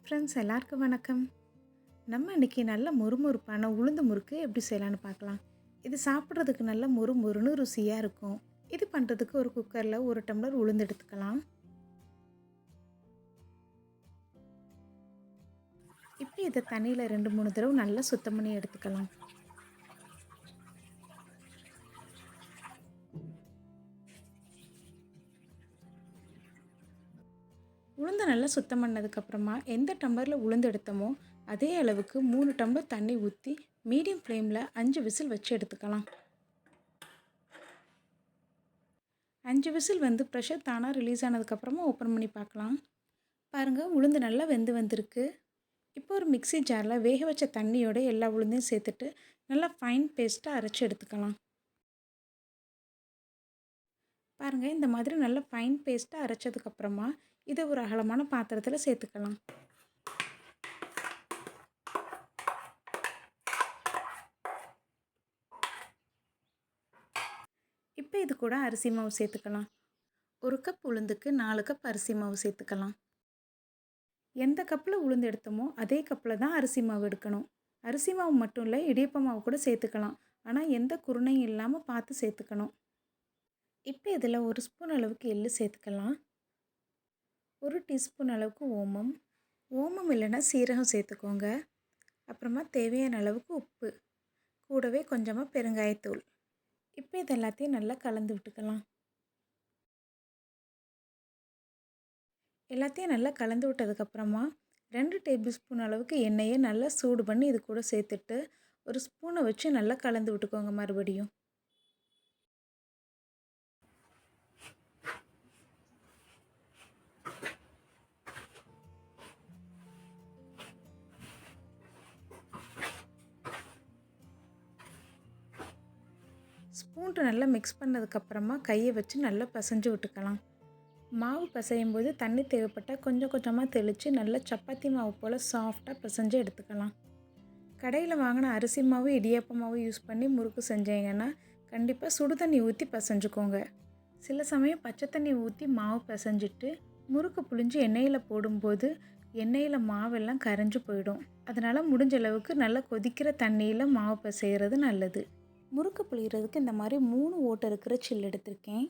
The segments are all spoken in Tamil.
ஃப்ரெண்ட்ஸ் எல்லாருக்கும் வணக்கம். நம்ம இன்னைக்கு நல்ல மொறுமொறுப்பான உளுந்து முறுக்கு எப்படி செய்யலான்னு பார்க்கலாம். இது சாப்பிட்றதுக்கு நல்ல மொறுமொறுன்னு ருசியாக இருக்கும். இது பண்ணுறதுக்கு ஒரு குக்கரில் 1 டம்ளர் உளுந்து எடுத்துக்கலாம். இப்போ இதை தண்ணியில் 2-3 தடவை நல்லா சுத்தம் பண்ணி எடுத்துக்கலாம். உளுந்தை நல்லா சுத்தம் பண்ணதுக்கப்புறமா எந்த டம்ளரில் உளுந்து எடுத்தோமோ அதே அளவுக்கு 3 டம்ளர் தண்ணி ஊற்றி மீடியம் ஃப்ளேமில் 5 விசில் வச்சு எடுத்துக்கலாம். 5 விசில் ப்ரெஷர் தானாக ரிலீஸ் ஆனதுக்கப்புறமா ஓப்பன் பண்ணி பார்க்கலாம். பாருங்கள், உளுந்து நல்லா வெந்து வந்திருக்கு. இப்போ ஒரு மிக்ஸி ஜாரில் வேக வச்ச தண்ணியோட எல்லா உளுந்தையும் சேர்த்துட்டு நல்லா ஃபைன் பேஸ்ட்டாக அரைச்சி எடுத்துக்கலாம். பாருங்கள், இந்த மாதிரி நல்லா ஃபைன் பேஸ்ட்டாக அரைச்சதுக்கப்புறமா இதை ஒரு அகலமான பாத்திரத்தில் சேர்த்துக்கலாம். இப்போ இது கூட அரிசி மாவு சேர்த்துக்கலாம். 1 கப் உளுந்துக்கு 4 கப் அரிசி மாவு சேர்த்துக்கலாம். எந்த கப்பில் உளுந்து எடுத்தோமோ அதே கப்பில் தான் அரிசி மாவு எடுக்கணும். அரிசி மாவு மட்டும் இல்லை, இடியப்ப மாவு கூட சேர்த்துக்கலாம். ஆனால் எந்த குருணையும் இல்லாமல் பார்த்து சேர்த்துக்கணும். இப்போ இதில் 1 ஸ்பூன் அளவுக்கு எள்ளு சேர்த்துக்கலாம். 1 டீஸ்பூன் அளவுக்கு ஓமம் இல்லைன்னா சீரகம் சேர்த்துக்கோங்க. அப்புறமா தேவையான அளவுக்கு உப்பு, கூடவே கொஞ்சமாக பெருங்காயத்தூள். இப்போ இது எல்லாத்தையும் நல்லா கலந்து விட்டுக்கலாம். எல்லாத்தையும் நல்லா கலந்து விட்டதுக்கப்புறமா 2 டேபிள் ஸ்பூன் அளவுக்கு எண்ணெயை நல்லா சூடு பண்ணி இது கூட சேர்த்துட்டு ஒரு ஸ்பூனை வச்சு நல்லா கலந்து விட்டுக்கோங்க. மறுபடியும் ஸ்பூன்ட்டு நல்லா மிக்ஸ் பண்ணதுக்கப்புறமா கையை வச்சு நல்லா பிசைஞ்சு விட்டுக்கலாம். மாவு பிசையும் போது தண்ணி தேவைப்பட்டால் கொஞ்சம் கொஞ்சமாக தெளித்து நல்லா சப்பாத்தி மாவு போல் சாஃப்டாக பிசைஞ்சு எடுத்துக்கலாம். கடையில் வாங்கின அரிசி மாவு இடியாப்ப மாவு யூஸ் பண்ணி முறுக்கு செஞ்சீங்கன்னா கண்டிப்பாக சுடு தண்ணி ஊற்றி பிசைஞ்சுக்கோங்க. சில சமயம் பச்சை தண்ணி ஊற்றி மாவு பிசைஞ்சிட்டு முறுக்கு புழிஞ்சு எண்ணெயில் போடும்போது எண்ணெயில் மாவெல்லாம் கரைஞ்சி போயிடும். அதனால் முடிஞ்ச அளவுக்கு நல்லா கொதிக்கிற தண்ணியில் மாவு பிசைகிறது நல்லது. முறுக்கு புளிகிறதுக்கு இந்த மாதிரி 3 ஓட்டை இருக்கிற சில் எடுத்திருக்கேன்.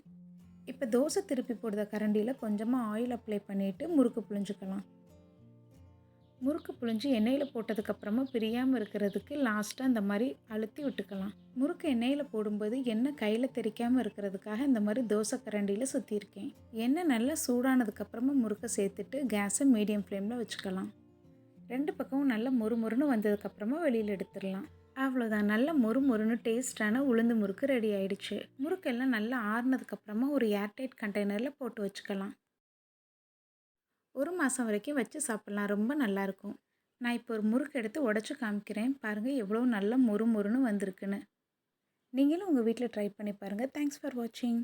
இப்போ தோசை திருப்பி போடுற கரண்டியில் கொஞ்சமாக ஆயில் அப்ளை பண்ணிவிட்டு முறுக்கு புழிஞ்சுக்கலாம். முறுக்கு புழிஞ்சு எண்ணெயில் போட்டதுக்கப்புறமா பிரியாமல் இருக்கிறதுக்கு லாஸ்ட்டாக இந்த மாதிரி அழுத்தி விட்டுக்கலாம். முறுக்கு எண்ணெயில் போடும்போது எண்ணெய் கையில் தெறிக்காமல் இருக்கிறதுக்காக இந்த மாதிரி தோசை கரண்டியில் சுற்றியிருக்கேன். எண்ணெய் நல்லா சூடானதுக்கப்புறமா முறுக்கை சேர்த்துட்டு கேஸை மீடியம் ஃப்ளேமில் வச்சுக்கலாம். 2 பக்கமும் நல்லா மொறுமொறுன்னு வந்ததுக்கப்புறமா வெளியில் எடுத்துடலாம். அவ்வளோதான், நல்ல மொறுமொறுன்னு டேஸ்டான உளுந்து முறுக்கு ரெடி ஆகிடுச்சு. முறுக்கெல்லாம் நல்லா ஆறுனதுக்கப்புறமா ஒரு ஏர்டைட் கண்டெய்னரில் போட்டு வச்சுக்கலாம். 1 மாதம் வரைக்கும் வச்சு சாப்பிட்லாம். ரொம்ப நல்லாயிருக்கும். நான் இப்போ ஒரு முறுக்கு எடுத்து உடச்சி காமிக்கிறேன். பாருங்கள் எவ்வளோ நல்லா மொறுமொறுன்னு வந்திருக்குன்னு. நீங்களும் உங்கள் வீட்டில் ட்ரை பண்ணி பாருங்கள். தேங்க்ஸ் ஃபார் வாட்சிங்.